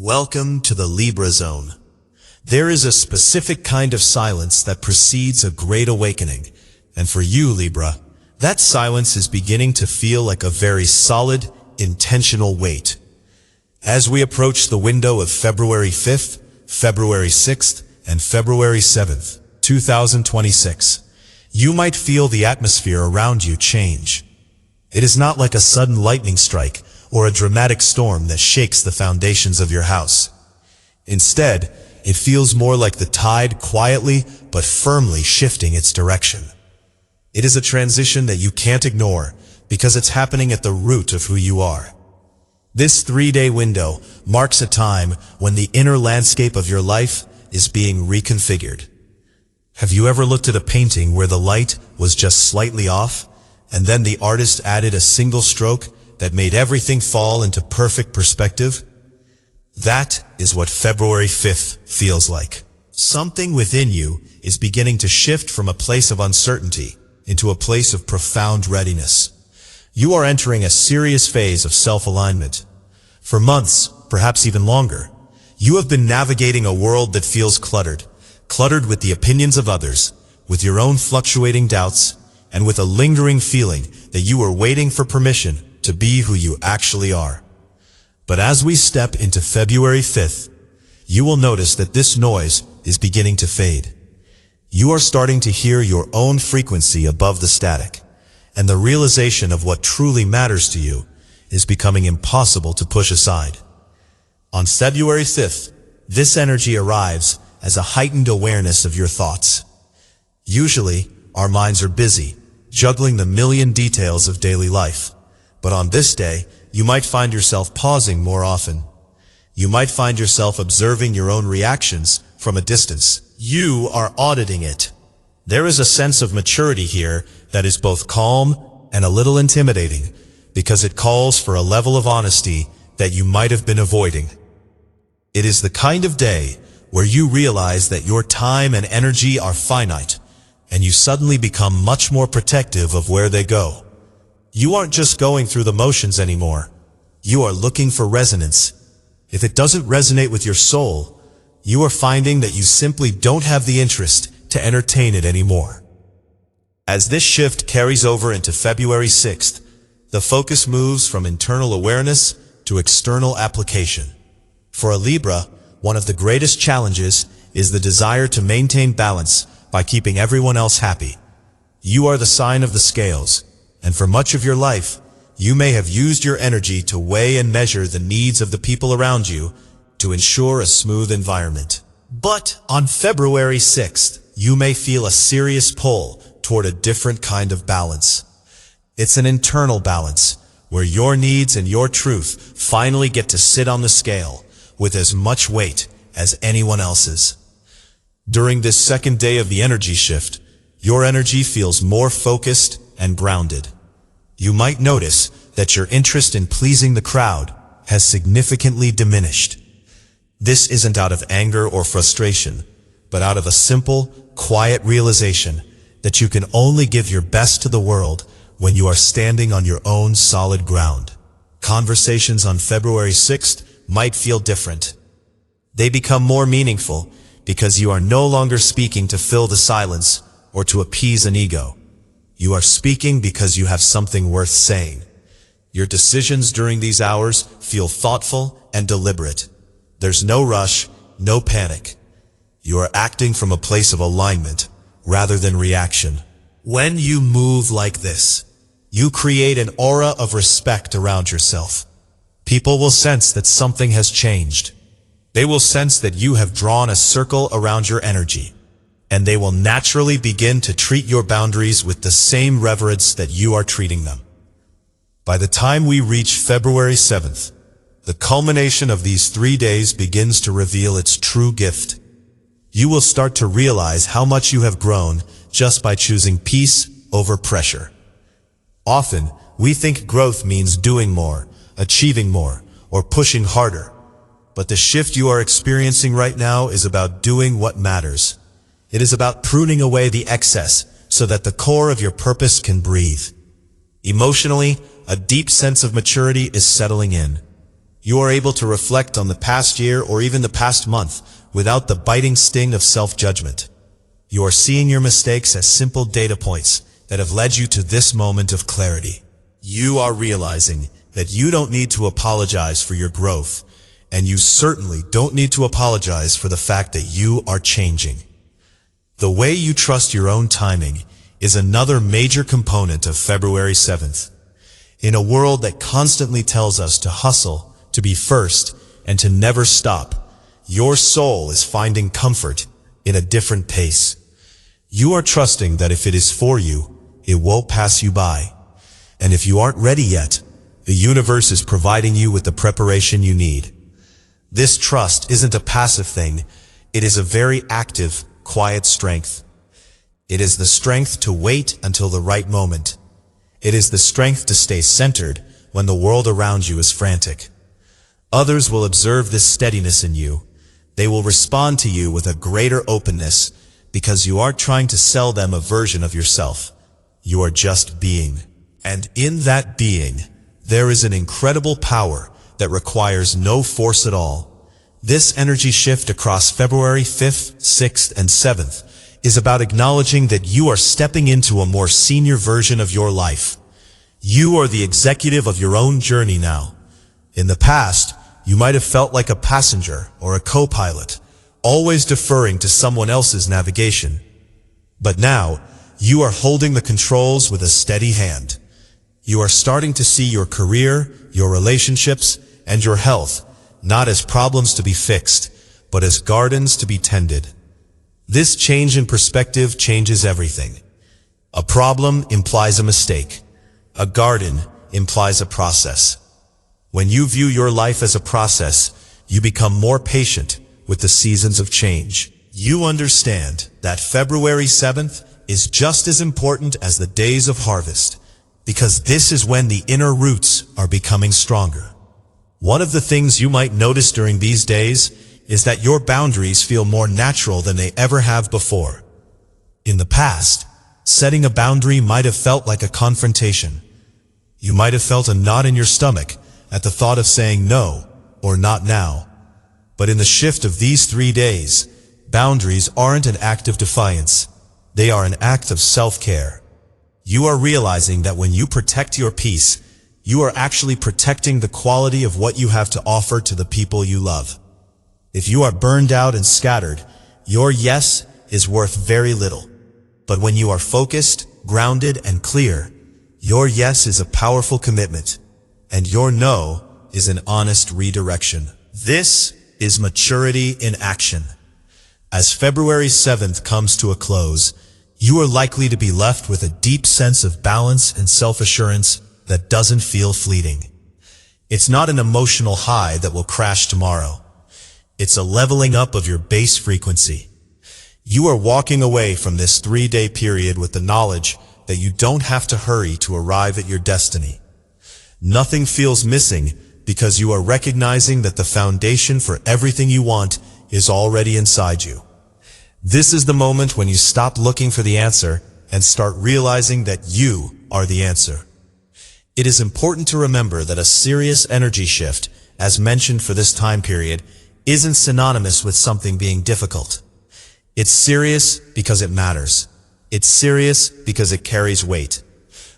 Welcome to the Libra zone. There is a specific kind of silence that precedes a great awakening, and for you, Libra, that silence is beginning to feel like a very solid, intentional weight. As we approach the window of February 5th, February 6th, and February 7th, 2026, you might feel the atmosphere around you change. It is not like a sudden lightning strike or a dramatic storm that shakes the foundations of your house. Instead, it feels more like the tide quietly but firmly shifting its direction. It is a transition that you can't ignore because it's happening at the root of who you are. This 3-day window marks a time when the inner landscape of your life is being reconfigured. Have you ever looked at a painting where the light was just slightly off, and then the artist added a single stroke that made everything fall into perfect perspective? That is what February 5th feels like. Something within you is beginning to shift from a place of uncertainty into a place of profound readiness. You are entering a serious phase of self-alignment. For months, perhaps even longer, you have been navigating a world that feels cluttered with the opinions of others, with your own fluctuating doubts, and with a lingering feeling that you are waiting for permission to be who you actually are. But as we step into February 5th, you will notice that this noise is beginning to fade. You are starting to hear your own frequency above the static, and the realization of what truly matters to you is becoming impossible to push aside. On February 5th, this energy arrives as a heightened awareness of your thoughts. Usually, our minds are busy, juggling the million details of daily life. But on this day, you might find yourself pausing more often. You might find yourself observing your own reactions from a distance. You are auditing it. There is a sense of maturity here that is both calm and a little intimidating, because it calls for a level of honesty that you might have been avoiding. It is the kind of day where you realize that your time and energy are finite, and you suddenly become much more protective of where they go. You aren't just going through the motions anymore. You are looking for resonance. If it doesn't resonate with your soul, you are finding that you simply don't have the interest to entertain it anymore. As this shift carries over into February 6th, the focus moves from internal awareness to external application. For a Libra, one of the greatest challenges is the desire to maintain balance by keeping everyone else happy. You are the sign of the scales, and for much of your life, you may have used your energy to weigh and measure the needs of the people around you to ensure a smooth environment. But on February 6th, you may feel a serious pull toward a different kind of balance. It's an internal balance, where your needs and your truth finally get to sit on the scale with as much weight as anyone else's. During this second day of the energy shift, your energy feels more focused and grounded. You might notice that your interest in pleasing the crowd has significantly diminished. This isn't out of anger or frustration, but out of a simple, quiet realization that you can only give your best to the world when you are standing on your own solid ground. Conversations on February 6th might feel different. They become more meaningful because you are no longer speaking to fill the silence or to appease an ego. You are speaking because you have something worth saying. Your decisions during these hours feel thoughtful and deliberate. There's no rush, no panic. You are acting from a place of alignment rather than reaction. When you move like this, you create an aura of respect around yourself. People will sense that something has changed. They will sense that you have drawn a circle around your energy, and they will naturally begin to treat your boundaries with the same reverence that you are treating them. By the time we reach February 7th, the culmination of these 3 days begins to reveal its true gift. You will start to realize how much you have grown just by choosing peace over pressure. Often, we think growth means doing more, achieving more, or pushing harder. But the shift you are experiencing right now is about doing what matters. It is about pruning away the excess so that the core of your purpose can breathe. Emotionally, a deep sense of maturity is settling in. You are able to reflect on the past year or even the past month without the biting sting of self-judgment. You are seeing your mistakes as simple data points that have led you to this moment of clarity. You are realizing that you don't need to apologize for your growth, and you certainly don't need to apologize for the fact that you are changing. The way you trust your own timing is another major component of February 7th. In a world that constantly tells us to hustle, to be first, and to never stop, your soul is finding comfort in a different pace. You are trusting that if it is for you, it won't pass you by. And if you aren't ready yet, the universe is providing you with the preparation you need. This trust isn't a passive thing. It is a very active, quiet strength. It is the strength to wait until the right moment. It is the strength to stay centered when the world around you is frantic. Others will observe this steadiness in you. They will respond to you with a greater openness because you aren't trying to sell them a version of yourself. You are just being. And in that being, there is an incredible power that requires no force at all. This energy shift across February 5th, 6th, and 7th is about acknowledging that you are stepping into a more senior version of your life. You are the executive of your own journey now. In the past, you might have felt like a passenger or a co-pilot, always deferring to someone else's navigation. But now, you are holding the controls with a steady hand. You are starting to see your career, your relationships, and your health not as problems to be fixed, but as gardens to be tended. This change in perspective changes everything. A problem implies a mistake. A garden implies a process. When you view your life as a process, you become more patient with the seasons of change. You understand that February 7th is just as important as the days of harvest, because this is when the inner roots are becoming stronger. One of the things you might notice during these days is that your boundaries feel more natural than they ever have before. In the past, setting a boundary might have felt like a confrontation. You might have felt a knot in your stomach at the thought of saying no or not now. But in the shift of these 3 days, boundaries aren't an act of defiance. They are an act of self-care. You are realizing that when you protect your peace, you are actually protecting the quality of what you have to offer to the people you love. If you are burned out and scattered, your yes is worth very little. But when you are focused, grounded, and clear, your yes is a powerful commitment, and your no is an honest redirection. This is maturity in action. As February 7th comes to a close, you are likely to be left with a deep sense of balance and self-assurance that doesn't feel fleeting. It's not an emotional high that will crash tomorrow. It's a leveling up of your base frequency. You are walking away from this 3-day period with the knowledge that you don't have to hurry to arrive at your destiny. Nothing feels missing because you are recognizing that the foundation for everything you want is already inside you. This is the moment when you stop looking for the answer and start realizing that you are the answer. It is important to remember that a serious energy shift, as mentioned for this time period, isn't synonymous with something being difficult. It's serious because it matters. It's serious because it carries weight.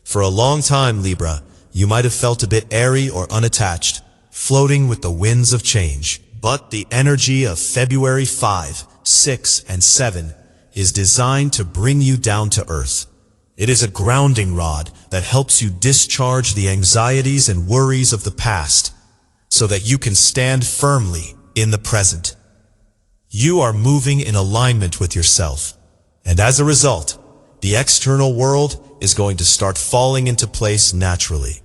For a long time, Libra, you might have felt a bit airy or unattached, floating with the winds of change. But the energy of February 5, 6, and 7 is designed to bring you down to earth. It is a grounding rod that helps you discharge the anxieties and worries of the past so that you can stand firmly in the present. You are moving in alignment with yourself, and as a result, the external world is going to start falling into place naturally.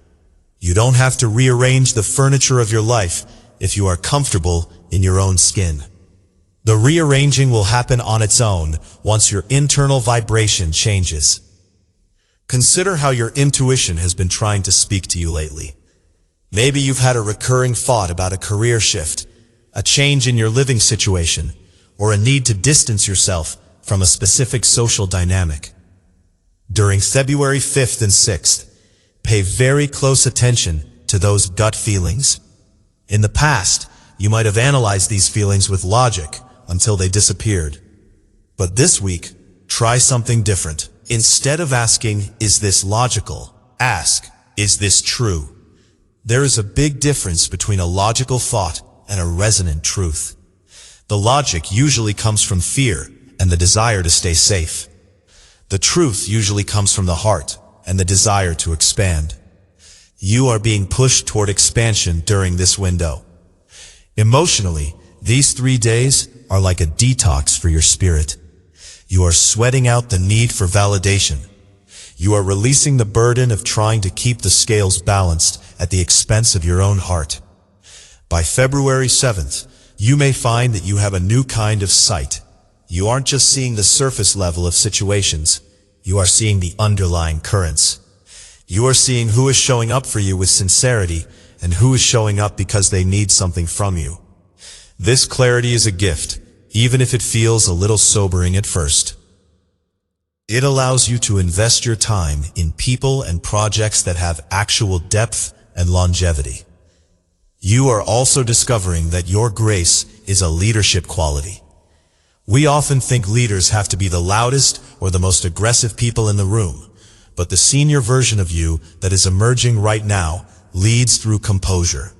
You don't have to rearrange the furniture of your life if you are comfortable in your own skin. The rearranging will happen on its own once your internal vibration changes. Consider how your intuition has been trying to speak to you lately. Maybe you've had a recurring thought about a career shift, a change in your living situation, or a need to distance yourself from a specific social dynamic. During February 5th and 6th, pay very close attention to those gut feelings. In the past, you might have analyzed these feelings with logic until they disappeared. But this week, try something different. Instead of asking, "Is this logical?" ask, "Is this true?" There is a big difference between a logical thought and a resonant truth. The logic usually comes from fear and the desire to stay safe. The truth usually comes from the heart and the desire to expand. You are being pushed toward expansion during this window. Emotionally, these 3 days are like a detox for your spirit. You are sweating out the need for validation. You are releasing the burden of trying to keep the scales balanced at the expense of your own heart. By February 7th, you may find that you have a new kind of sight. You aren't just seeing the surface level of situations. You are seeing the underlying currents. You are seeing who is showing up for you with sincerity and who is showing up because they need something from you. This clarity is a gift, even if it feels a little sobering at first. It allows you to invest your time in people and projects that have actual depth and longevity. You are also discovering that your grace is a leadership quality. We often think leaders have to be the loudest or the most aggressive people in the room, but the senior version of you that is emerging right now leads through composure.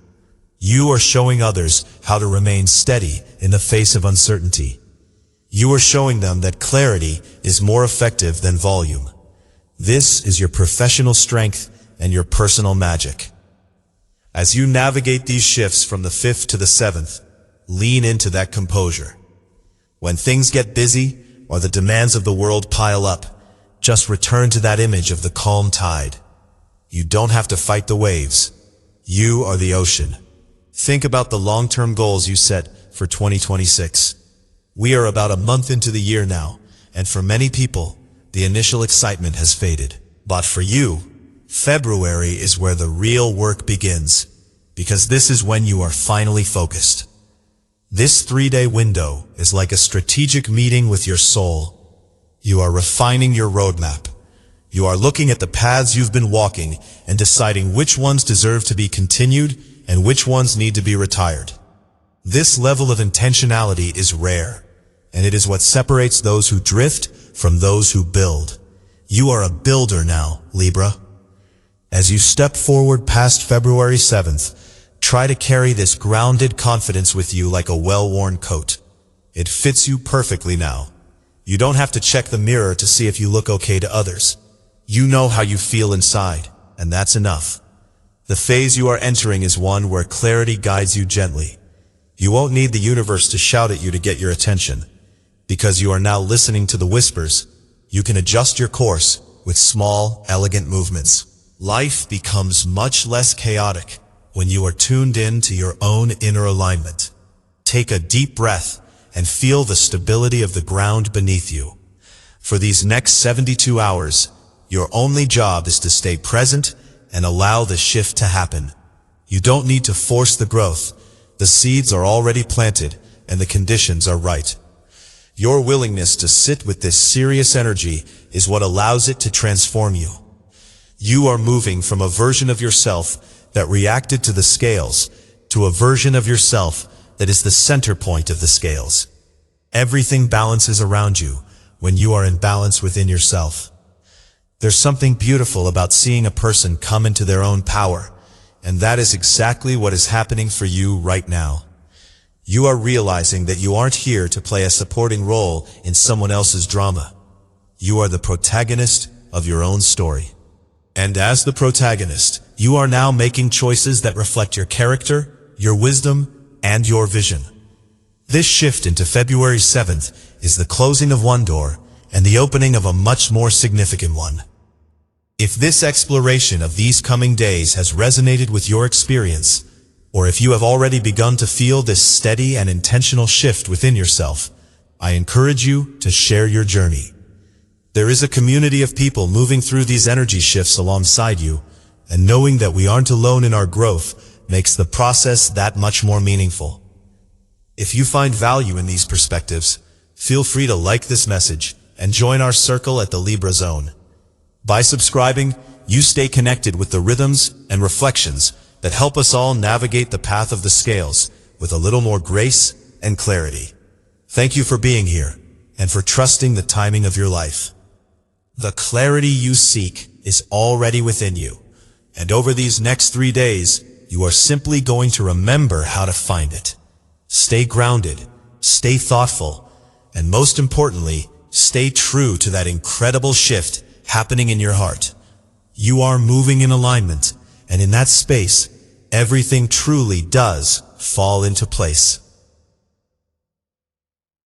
You are showing others how to remain steady in the face of uncertainty. You are showing them that clarity is more effective than volume. This is your professional strength and your personal magic. As you navigate these shifts from the 5th to the 7th, lean into that composure. When things get busy or the demands of the world pile up, just return to that image of the calm tide. You don't have to fight the waves. You are the ocean. Think about the long-term goals you set for 2026. We are about a month into the year now, and for many people, the initial excitement has faded. But for you, February is where the real work begins, because this is when you are finally focused. This 3-day window is like a strategic meeting with your soul. You are refining your roadmap. You are looking at the paths you've been walking and deciding which ones deserve to be continued and which ones need to be retired. This level of intentionality is rare, and it is what separates those who drift from those who build. You are a builder now, Libra. As you step forward past February 7th, try to carry this grounded confidence with you like a well-worn coat. It fits you perfectly now. You don't have to check the mirror to see if you look okay to others. You know how you feel inside, and that's enough. The phase you are entering is one where clarity guides you gently. You won't need the universe to shout at you to get your attention. Because you are now listening to the whispers, you can adjust your course with small, elegant movements. Life becomes much less chaotic when you are tuned in to your own inner alignment. Take a deep breath and feel the stability of the ground beneath you. For these next 72 hours, your only job is to stay present and allow the shift to happen. You don't need to force the growth. The seeds are already planted and the conditions are right. Your willingness to sit with this serious energy is what allows it to transform you. You are moving from a version of yourself that reacted to the scales to a version of yourself that is the center point of the scales. Everything balances around you when you are in balance within yourself. There's something beautiful about seeing a person come into their own power, and that is exactly what is happening for you right now. You are realizing that you aren't here to play a supporting role in someone else's drama. You are the protagonist of your own story. And as the protagonist, you are now making choices that reflect your character, your wisdom, and your vision. This shift into February 7th is the closing of one door and the opening of a much more significant one. If this exploration of these coming days has resonated with your experience, or if you have already begun to feel this steady and intentional shift within yourself, I encourage you to share your journey. There is a community of people moving through these energy shifts alongside you, and knowing that we aren't alone in our growth makes the process that much more meaningful. If you find value in these perspectives, feel free to like this message and join our circle at the Libra Zone. By subscribing, you stay connected with the rhythms and reflections that help us all navigate the path of the scales with a little more grace and clarity. Thank you for being here and for trusting the timing of your life. The clarity you seek is already within you, and over these next 3 days, you are simply going to remember how to find it. Stay grounded, stay thoughtful, and most importantly, stay true to that incredible shift happening in your heart. You are moving in alignment, and in that space, everything truly does fall into place.